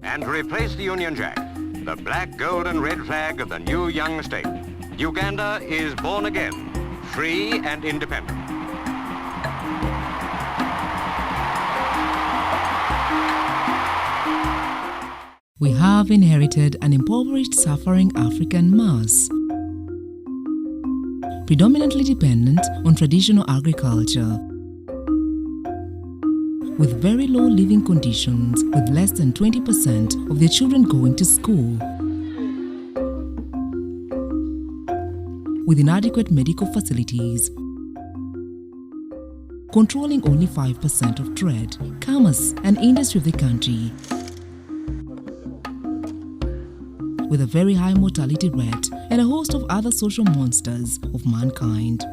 and to replace the Union Jack, the black, gold and red flag of the new young state, Uganda is born again, free and independent. We have inherited an impoverished, suffering African mass, predominantly dependent on traditional agriculture, with very low living conditions, with less than 20% of their children going to school, with inadequate medical facilities, controlling only 5% of trade, commerce and industry of the country, with a very high mortality rate and a host of other social monsters of mankind.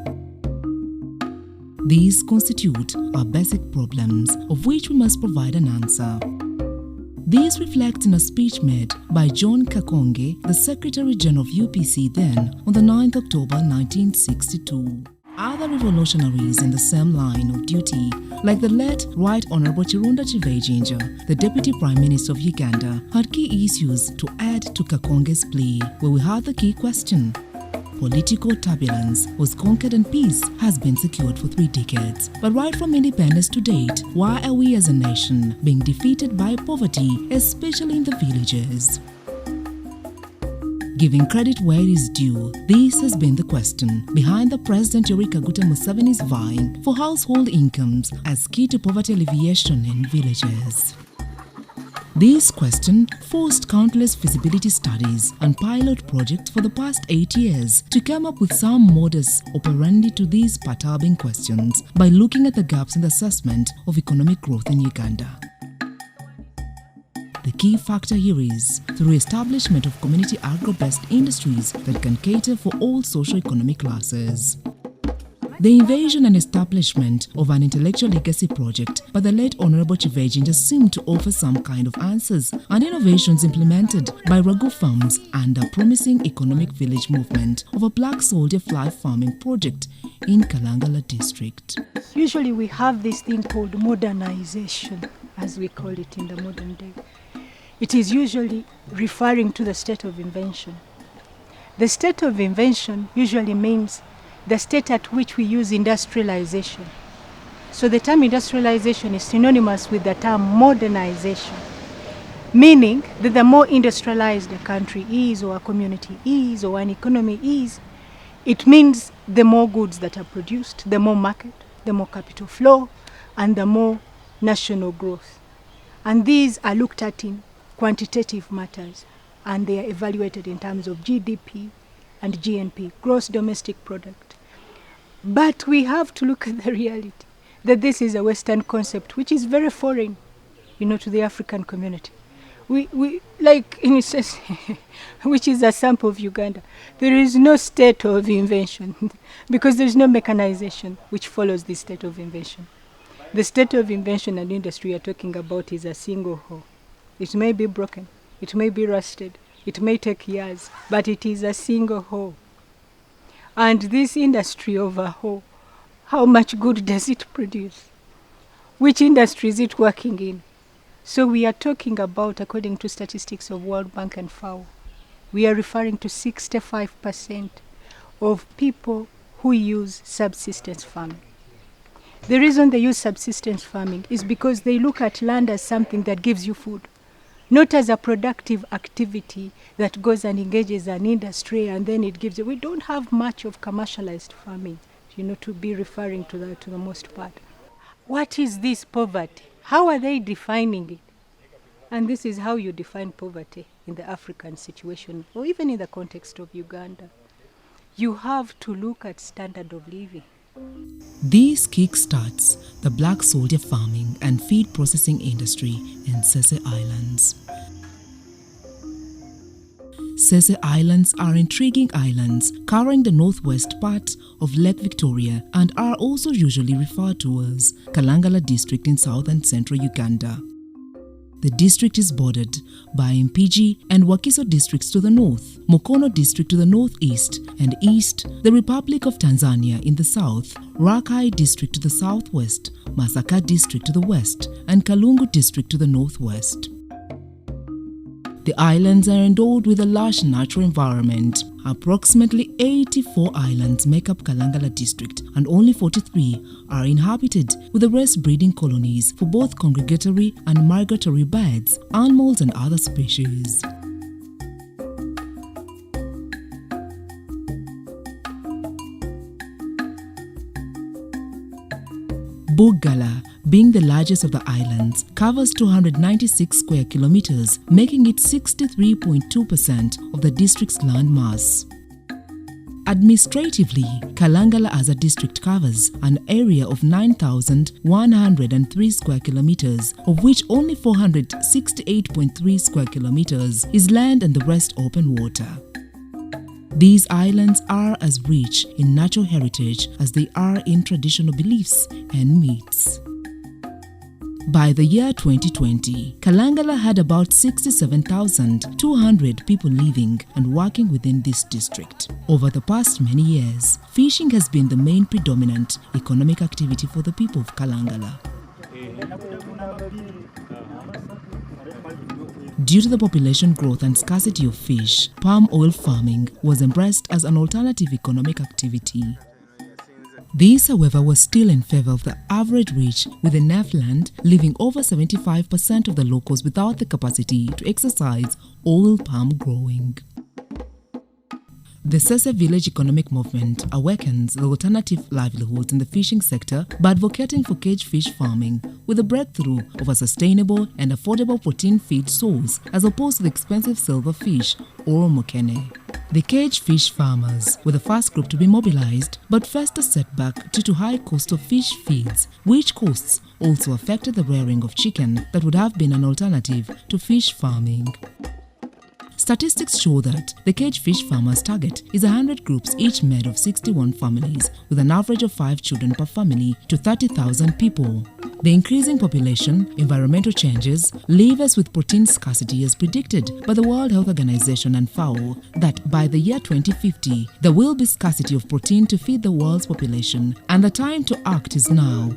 These constitute our basic problems, of which we must provide an answer. This reflects in a speech made by John Kakonge, the Secretary General of UPC then, on the 9th October 1962. Other revolutionaries in the same line of duty, like the late Right Honorable Kivejinja'S, the Deputy Prime Minister of Uganda, had key issues to add to Kakonge's plea, where we had the key question. Political turbulence was conquered and peace has been secured for 3 decades. But right from independence to date, why are we as a nation being defeated by poverty, especially in the villages? Giving credit where it is due, this has been the question behind the President Yoweri Kaguta Museveni's vying for household incomes as key to poverty alleviation in villages. This question forced countless feasibility studies and pilot projects for the past 8 years to come up with some modus operandi to these perturbing questions by looking at the gaps in the assessment of economic growth in Uganda. The key factor here is through establishment of community agro-based industries that can cater for all socio-economic classes. The invasion and establishment of an intellectual legacy project by the late Honorable Kivejinja'S seemed to offer some kind of answers and innovations implemented by Ragu farms and a promising economic village movement of a black soldier fly farming project in Kalangala District. Usually we have this thing called modernization, as we call it in the modern day. It is usually referring to the state of invention. The state of invention usually means the state at which we use industrialization. So the term industrialization is synonymous with the term modernization, meaning that the more industrialized a country is, or a community is, or an economy is, it means the more goods that are produced, the more market, the more capital flow, and the more national growth. And these are looked at in quantitative matters, and they are evaluated in terms of GDP and GNP, gross domestic product. But we have to look at the reality that this is a Western concept which is very foreign, to the African community. We like, in a sense, which is a sample of Uganda. There is no state of invention because there is no mechanization which follows this state of invention. The state of invention and industry we are talking about is a single whole. It may be broken, it may be rusted, it may take years, but it is a single whole. And this industry of a whole, how much good does it produce? Which industry is it working in? So we are talking about, according to statistics of World Bank and FAO, we are referring to 65% of people who use subsistence farming. The reason they use subsistence farming is because they look at land as something that gives you food, not as a productive activity that goes and engages an industry and then it gives you. We don't have much of commercialized farming, to be referring to that to the most part. What is this poverty? How are they defining it? And this is how you define poverty in the African situation, or even in the context of Uganda. You have to look at standard of living. This kickstarts the black soldier farming and feed processing industry in Sese Islands. Sese Islands are intriguing islands covering the northwest part of Lake Victoria and are also usually referred to as Kalangala District in south and central Uganda. The district is bordered by Mpigi and Wakiso districts to the north, Mukono district to the northeast and east, the Republic of Tanzania in the south, Rakai district to the southwest, Masaka district to the west, and Kalungu district to the northwest. The islands are endowed with a lush natural environment. Approximately 84 islands make up Kalangala District, and only 43 are inhabited, with the rest breeding colonies for both congregatory and migratory birds, animals and other species. Bugala, being the largest of the islands, covers 296 square kilometers, making it 63.2% of the district's land mass. Administratively, Kalangala as a district covers an area of 9,103 square kilometers, of which only 468.3 square kilometers is land and the rest open water. These islands are as rich in natural heritage as they are in traditional beliefs and myths. By the year 2020, Kalangala had about 67,200 people living and working within this district. Over the past many years, fishing has been the main predominant economic activity for the people of Kalangala. Due to the population growth and scarcity of fish, palm oil farming was embraced as an alternative economic activity. This, however, was still in favor of the average rich, with enough land leaving over 75% of the locals without the capacity to exercise oil palm growing. The Sese Village Economic Movement awakens the alternative livelihoods in the fishing sector by advocating for cage fish farming with the breakthrough of a sustainable and affordable protein feed source as opposed to the expensive silver fish or mokene. The cage fish farmers were the first group to be mobilized, but faced a setback due to high cost of fish feeds, which costs also affected the rearing of chicken that would have been an alternative to fish farming. Statistics show that the cage fish farmers' target is 100 groups, each made of 61 families, with an average of 5 children per family to 30,000 people. The increasing population, environmental changes, leave us with protein scarcity as predicted by the World Health Organization and FAO that by the year 2050, there will be scarcity of protein to feed the world's population, and the time to act is now.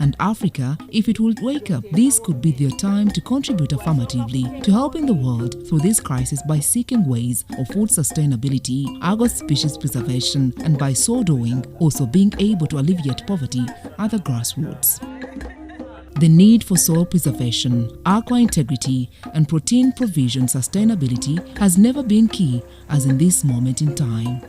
And Africa, if it would wake up, this could be their time to contribute affirmatively to helping the world through this crisis by seeking ways of food sustainability, agro-species preservation, and by so doing, also being able to alleviate poverty at the grassroots. The need for soil preservation, aqua integrity, and protein provision sustainability has never been key as in this moment in time.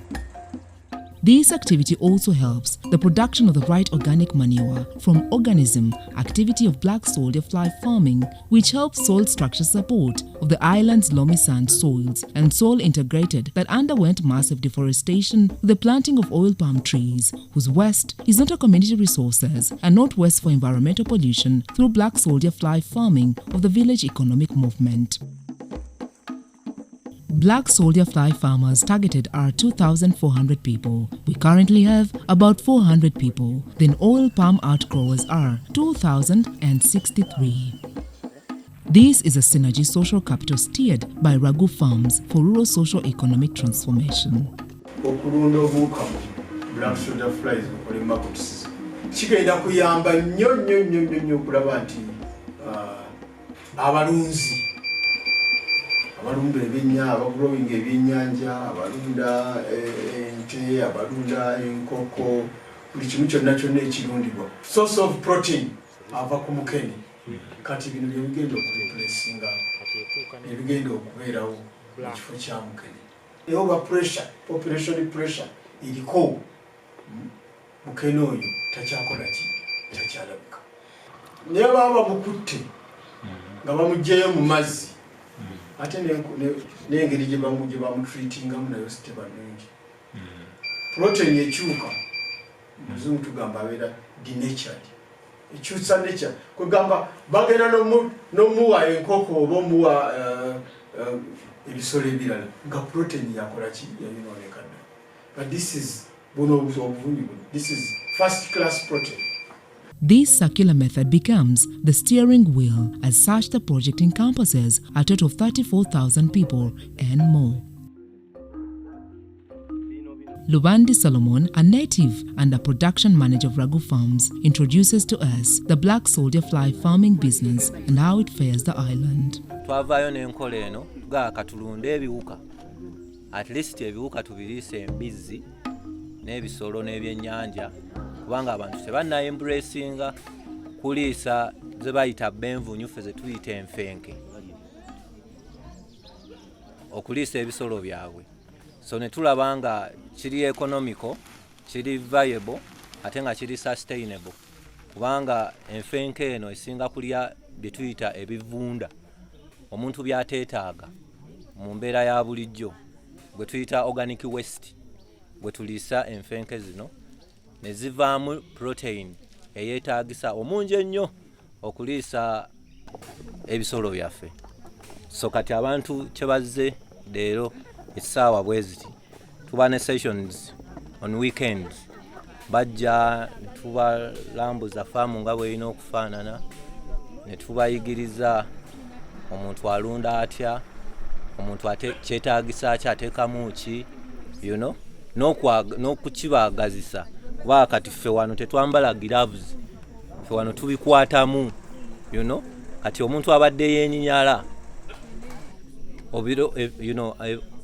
This activity also helps the production of the right organic manure from organism activity of black soldier fly farming, which helps soil structure support of the island's loamy sand soils and soil integrated that underwent massive deforestation with the planting of oil palm trees, whose waste is not a community resources and not waste for environmental pollution through black soldier fly farming of the village economic movement. Black soldier fly farmers targeted are 2,400 people. We currently have about 400 people. Then oil palm outgrowers are 2,063. This is a synergy social capital steered by Ragu Farms for rural socio-economic transformation. Black soldier flies kigenda kuyamba nnyo okulaba nti abalunzi abalunda ebyennyanja, abagrowing ebyennyanja, abalunda ente, abalunda enkoko, buli kimu kyonna ekirundibwa. Source of protein ava ku mukene. Kati bino bye bigenda okureplacinga ebigenda okubeerawo mu kifo kya mukene. Over pressure, population pressure iriko. Mukene oyo takyakola ki, takyalabika. Naye baba mukutte nga bamugyeyo mu mazzi. Ate n'engeri gye bamutreatingamu nayo sitebalungi. Protein ekyuka, muzungu tugamba abeera denatured. Ekyusa nature. Kugamba bagenda n'omuwa enkoko oba omuwa ebisolo ebirala nga protein yakola ki, yayinoonekadde. But this is this is first class protein. This circular method becomes the steering wheel. As such, the project encompasses a total of 34,000 people and more. Lubandi Solomon, a native and a production manager of Ragu Farms, introduces to us the black soldier fly farming business and how it fares the island. twavaayo n'enkola eno tugaaka tulunde ebiwuka, at least ebiwuka tubiriise embizzi n'ebisolo n'ebyennyanja, kubanga abantu tebanna embracinga kuliisa ze bayita benvunyu ffe ze tuyita enfenke, okuliisa ebisolo byabwe. So ne tulaba nga kiri economical, kiri viable, ate nga kiri sustainable, kubanga enfenke eno esinga kulya bye tuyita ebivunda omuntu byateetaaga mu mbeera ya bulijjo, gwe tuyita organic waste, gwe tuliisa enfenke zino ne zivaamu protein eyeetaagisa omungi ennyo okuliisa ebisolo byaffe. So kati abantu kye bazze leero essaawa bwe ziti, tuba ne sessions on weekends, bajja tubalambuza faamu nga bw'erina okufaanana, ne tubayigiriza omuntu alunda atya, omuntu kyetaagisa ki, ateekamu ki, n'okukibaagazisa, kuba kati ffe wano tetwambala gloves, ffe wano tubikwatamu, kati omuntu abadde yeenyinyala obiro,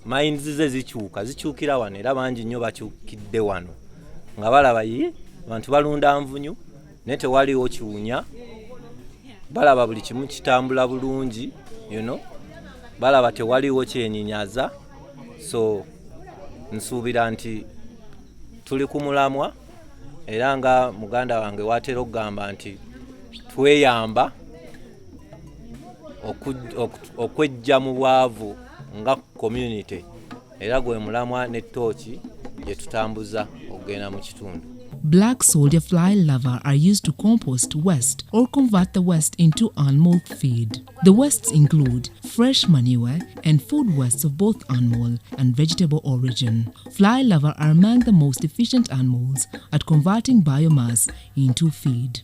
minds ze zikyukira wano, era bangi nnyo bakyukidde wano nga balaba abantu balunda nvunyu naye tewaliwo kiwunya, balaba buli kimu kitambula bulungi, balaba tewaliwo kyennyinyaza. So nsuubira nti tuli ku mulamwa, era nga muganda wange watera okugamba nti tweyamba okwejja mu bwavu nga community, era gwe mulamwa ne tooki gye tutambuza okugenda mu kitundu. Black soldier fly larvae are used to compost waste or convert the waste into animal feed. The wastes include fresh manure and food wastes of both animal and vegetable origin. Fly larvae are among the most efficient animals at converting biomass into feed.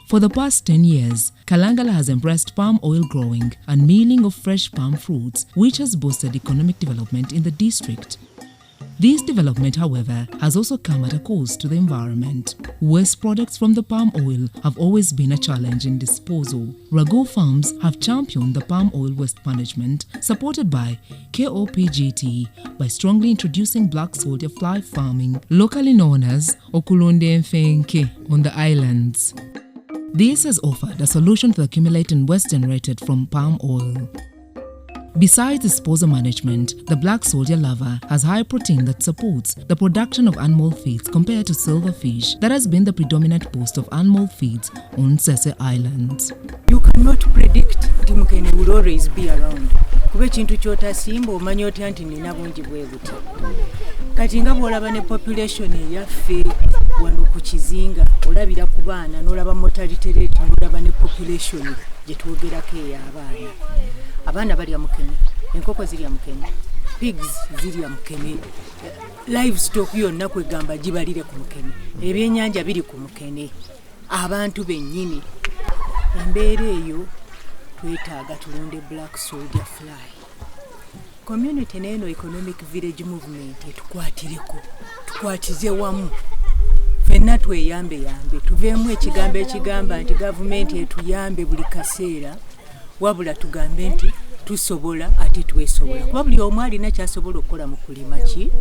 For the past 10 years, Kalangala has embraced palm oil growing and milling of fresh palm fruits, which has boosted economic development in the district. This development, however, has also come at a cost to the environment. Waste products from the palm oil have always been a challenge in disposal. Rago farms have championed the palm oil waste management, supported by KOPGT, by strongly introducing black soldier fly farming, locally known as Okulonde Mfenke, on the islands. This has offered a solution to the accumulating waste generated from palm oil. Besides disposal management, the black soldier larva has high protein that supports the production of animal feeds compared to silverfish that has been the predominant host of animal feeds on Sese Islands. You cannot predict nti mukene will always be around. Kuba ekintu ky'otasimba omanyi otya nti nina bungi bwe buti. Kati nga bw'olaba ne population eyaffe wano ku kizinga, olabira ku baana n'olaba mortality rate, n'olaba ne population gye twogerako ey'abaana. Abaana balya mukene, enkoko zirya mukene, pigs zirya mukene, livestock yonna kwegamba gibalire ku mukene, ebyennyanja biri ku mukene, abantu bennyini. Embeera eyo twetaaga tulonde black soldier fly. Community n'eno economic village movement etukwatireko, tukwatize wamu, ffenna tweyambe tuveemu ekigambo ekigamba nti gavumenti etuyambe buli kaseera, wabula tugambe nti tusobola ate twesobola, kuba buli omu alina kyasobola okukola mu kulima ki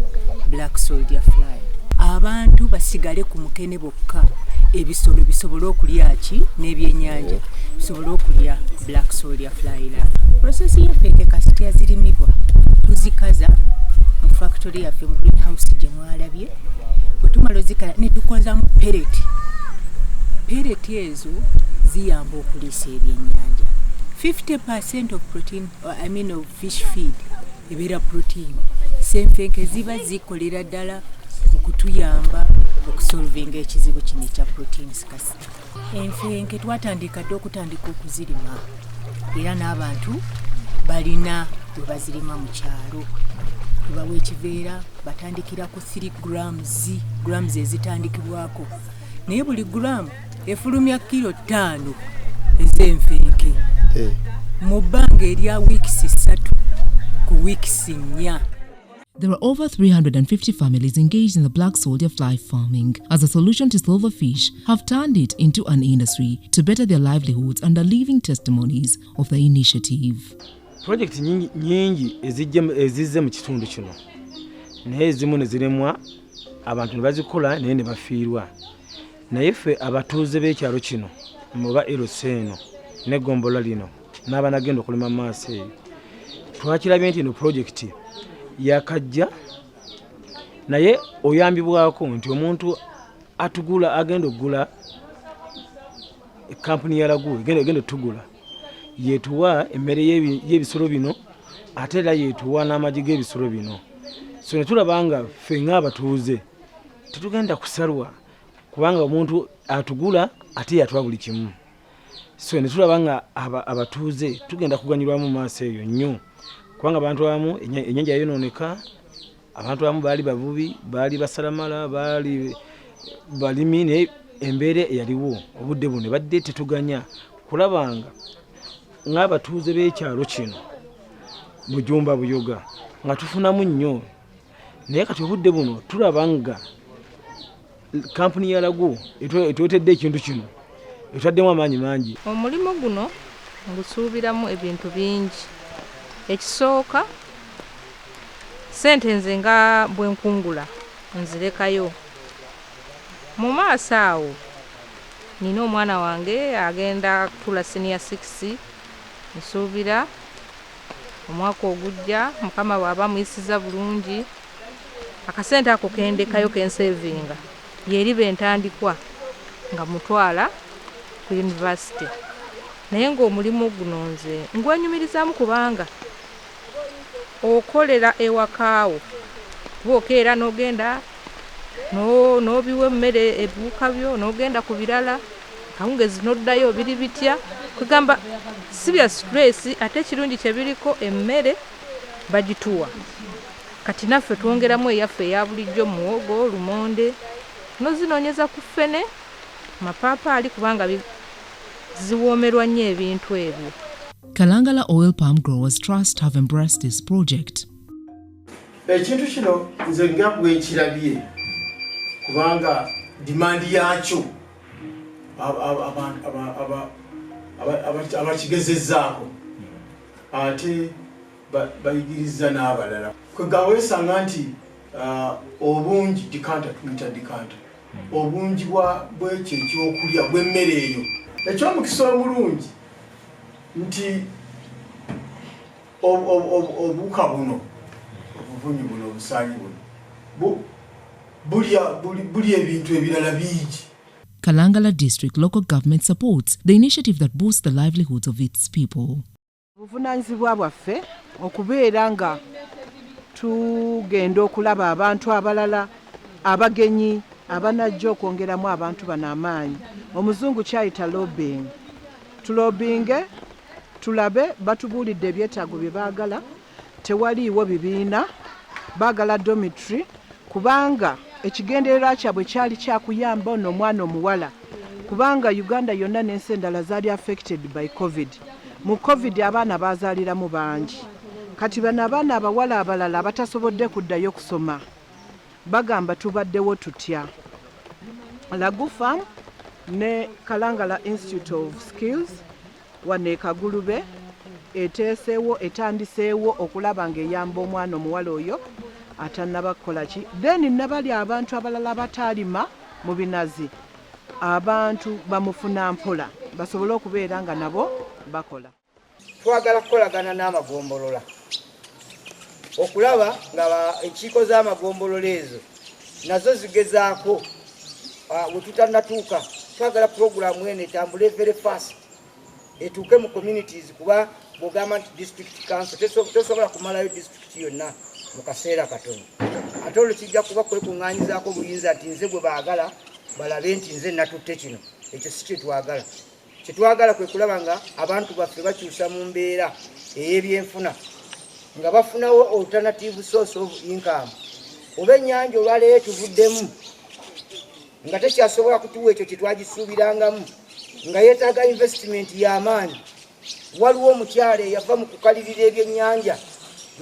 black soldier fly. Abantu basigale ku mukene bokka, ebisolo bisobole okulya ki n'ebyennyanja bisobole okulya black soldier fly la. Process y'enfenke kasita yazirimibwa tuzikaza mu factory yaffe mu greenhouse gye mwalabye, bwe tumala ozikala ne tukozamu pellet. Pellet ezo ziyamba okuliisa ebyennyanja. 50% of protein, of fish feed, ebeera protein. Senfenke ziba zikolera ddala mu kutuyamba okusolvinga ekizibu kino ekya protein scarcity. Enfenke twatandika dde okutandika okuzirima, era n'abantu balina we bazirima mu kyalo. Tubawa ekiveera batandikira ku 3 grams ezitandikibwako, naye buli gram efulumya kilo 5 ez'enfenke. Mu bbanga erya wiikisi 3 ku wiikisi 4. There are over 350 families engaged in the black soldier fly farming as a solution to silverfish have turned it into an industry to better their livelihoods and are living testimonies of the initiative. Project nyingi ezizze mu kitundu kino naye ezimu ne ziremwa abantu ne bazikola naye ne bafiirwa naye ffe abatuuze b'ekyalo kino muba eroseeno ne gombola lino n'abanagenda okulima mu maaso eyo twakirabye nti eno project yakajja naye oyambibwako nti omuntu atugula agenda okugula kampuni ya Lagu egenda otugula yetuwa emmere y'ebisolo bino ate era yetuwa n'amagi g'ebisolo bino so ne tulabanga ffe ng'abatuuze tetugenda kusalwa kubanga omuntu atugula ate yatuwa buli kimu so ne tulabanga abatuuze tugenda kuganyulwamu maaso eyo nnyo kubanga abantu abamu ennyanja yayonooneka abantu abamu baali bavubi baali basalamala baali balimi naye embeera eyaliwo obudde buno badde tetuganya kulabanga ng'abatuuze b'ekyalo kino Bujumba Buyoga nga tufunamu nnyo naye kati obudde buno tulabanga kampuni ya Lagu etwetedde ekintu kino etaddemu amaanyi mangi. Omulimu guno ngusuubiramu ebintu bingi. Ekisooka sente nze nga bwe nkungula nzirekayo. Mu maaso awo nina omwana wange agenda kutula senior 6 nsuubira omwaka ogujja mukama bw'aba muyisiza bulungi akasente ako kendekayo kensevinga yeriba entandikwa nga mutwala ku university naye ng'omulimu guno nze ngwenyumirizaamu kubanga okolera ewakaawo bwokeera n'ogenda n'obiwa emmere ebuuka byo n'ogenda ku birala kawungezi n'oddayo biri bitya kugamba si bya stress ate ekirungi kye biriko emmere bagituwa kati naffe twongeramu eyaffe eya bulijjo muwogo lumonde nozinoonyeza ku ffene mapaapaali kubanga ziwoomerwa nnyo ebintu ebyo. Kalangala Oil Palm Growers Trust have embraced this project. Ekintu kino nze nga bwe nkirabye kubanga dimandi yakyo abakigezezzaako ate bayigiriza n'abalala kwegaweesanga nti obungi dikanta tuyita dikanta obungi bwekyo ekyokulya bw'emmere eyo ekyomukisa omulungi nti obuuka buno obuvunyi buno obusaanyi buno bulya ebintu ebirala bingi. Kalangala District local government supports the initiative that boosts the livelihoods of its people. Buvunaanyizibwa bwaffe okubeera nga tugenda okulaba abantu abalala abagenyi abanajja okwongeramu abantu bano amaanyi. Omuzungu kyayita lobbying. Tulobinge tulabe batubuulidde ebyetaago bye baagala tewaliiwo bibiina baagala dormitory kubanga ekigendererwa kyabwe kyali kyakuyamba ono omwana omuwala kubanga Uganda yonna n'ensi endala zaali affected by COVID. Mu COVID abaana baazaaliramu bangi kati bano abaana abawala abalala abatasobodde kuddayo kusoma bagamba tubaddewo tutya. Lagu Farm ne Kalangala Institute of Skills wane Kagulube etandiseewo okulaba ng'eyamba omwana omuwala oyo atannaba kukola ki. Then nabali abantu abalala bataalima mu binazi abantu bamufuna mpola basobole okubeera nga nabo bakola. Twagala kukolagana n'amagombolola okulaba nga enkiiko z'amagombolola ezo nazo zigezaako we tutannatuuka. Twagala puroguramu eno etambule very fast etuuke mu communities kuba bw'ogamba nti district council tosobola kumalayo district yonna mu kaseera katono ate olwo kijja kuba kwekuŋŋaanyizaako obuyinza nti nze bwe baagala balabe nti nze natutte kino. Ekyo si kyetwagala. Kyetwagala kwe kulaba nga abantu baffe bakyusa mu mbeera ey'ebyenfuna nga bafunawo alternative source of income. Oba ennyanja olwaleero tuvuddemu nga tekyasobola kutuwa ekyo kye twagisuubirangamu nga yeetaaga investment y'amaanyi. Waliwo omukyala eyava mu kukalirira ebyennyanja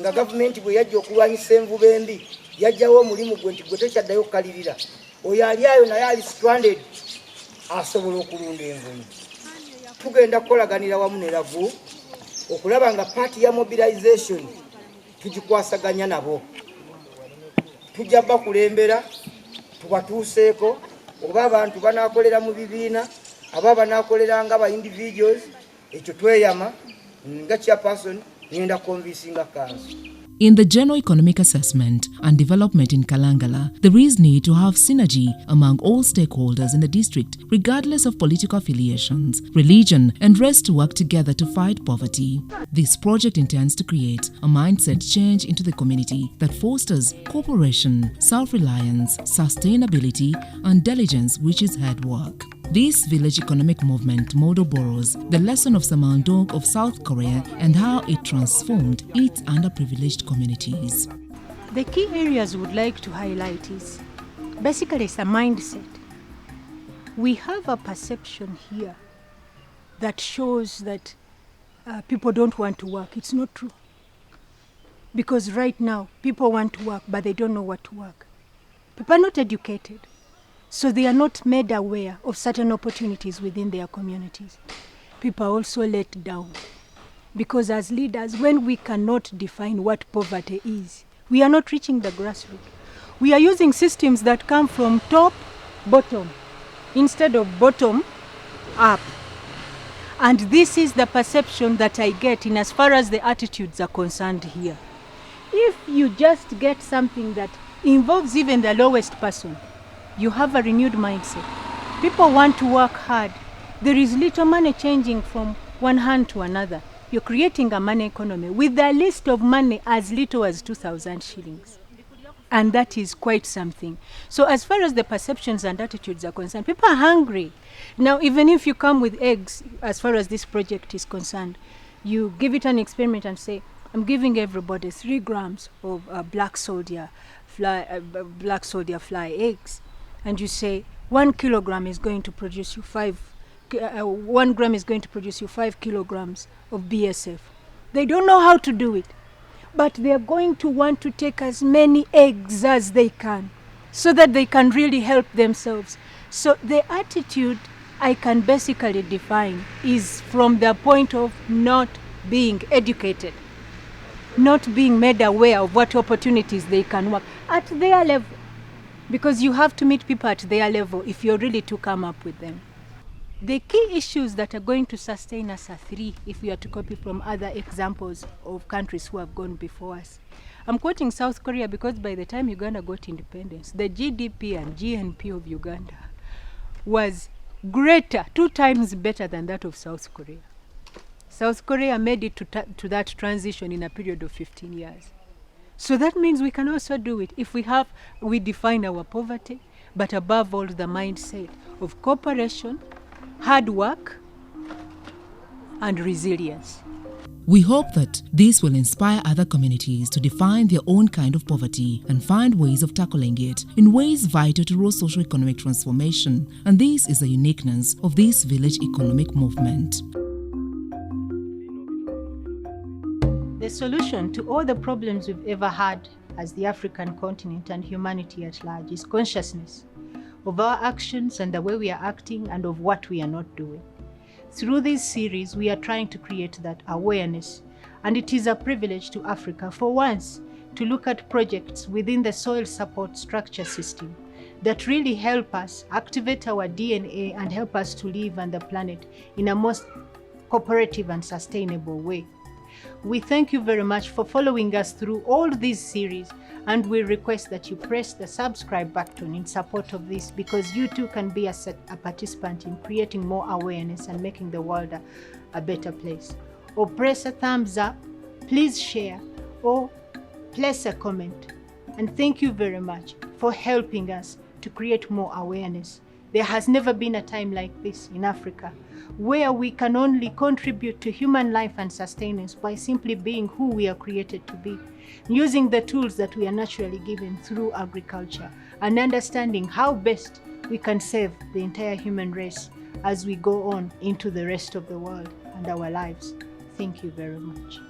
nga gavumenti bwe yajja okulwanyisa envuba embi yajjawo omulimu gwe nti gwe tekyaddayo okukalirira oyo ali ayo naye ali stranded asobola okulunda envunyu. Tugenda kukolaganira wamu ne Lavu okulaba nga paati ya mobilization tugikwasaganya nabo. Tujja bakulembera tubatuuseeko oba abantu banaakolera mu bibiina aba banaakolera nga ba individuals ekyo tweyama nga chairperson ngenda convincing council. In the general economic assessment and development in Kalangala, there is need to have synergy among all stakeholders in the district, regardless of political affiliations, religion, and rest to work together to fight poverty. This project intends to create a mindset change into the community that fosters cooperation, self-reliance, sustainability, and diligence, which is hard work. This village economic movement model borrows the lesson of Samandong of South Korea and how it transformed its underprivileged communities. The key areas we would like to highlight is basically it's a mindset. We have a perception here that shows that people don't want to work. It's not true. Because right now, people want to work, but they don't know what to work. People are not educated. So they are not made aware of certain opportunities within their communities. People are also let down. Because as leaders, when we cannot define what poverty is, we are not reaching the grassroots. We are using systems that come from top, bottom, instead of bottom, up. And this is the perception that I get in as far as the attitudes are concerned here. If you just get something that involves even the lowest person, you have a renewed mindset. People want to work hard. There is little money changing from one hand to another. You're creating a money economy with a list of money as little as 2,000 shillings. And that is quite something. So as far as the perceptions and attitudes are concerned, people are hungry. Now, even if you come with eggs, as far as this project is concerned, you give it an experiment and say, I'm giving everybody 3 grams of black soldier fly eggs. And you say 1 kilogram is going to produce you 1 gram is going to produce you 5 kilograms of BSF. They don't know how to do it, but they are going to want to take as many eggs as they can so that they can really help themselves. So the attitude I can basically define is from the point of not being educated, not being made aware of what opportunities they can work at their level. Because you have to meet people at their level if you're really to come up with them. The key issues that are going to sustain us are 3, if we are to copy from other examples of countries who have gone before us. I'm quoting South Korea because by the time Uganda got independence, the GDP and GNP of Uganda was greater, 2 times better than that of South Korea. South Korea made it to that transition in a period of 15 years. So that means we can also do it if we define our poverty, but above all the mindset of cooperation, hard work, and resilience. We hope that this will inspire other communities to define their own kind of poverty and find ways of tackling it in ways vital to rural socio-economic transformation. And this is the uniqueness of this village economic movement. The solution to all the problems we've ever had as the African continent and humanity at large is consciousness of our actions and the way we are acting and of what we are not doing. Through this series, we are trying to create that awareness, and it is a privilege to Africa for once to look at projects within the soil support structure system that really help us activate our DNA and help us to live on the planet in a most cooperative and sustainable way. We thank you very much for following us through all these series, and we request that you press the subscribe button in support of this, because you too can be a participant in creating more awareness and making the world a better place. Or press a thumbs up, please share, or place a comment. And thank you very much for helping us to create more awareness. There has never been a time like this in Africa, where we can only contribute to human life and sustenance by simply being who we are created to be, using the tools that we are naturally given through agriculture, and understanding how best we can save the entire human race as we go on into the rest of the world and our lives. Thank you very much.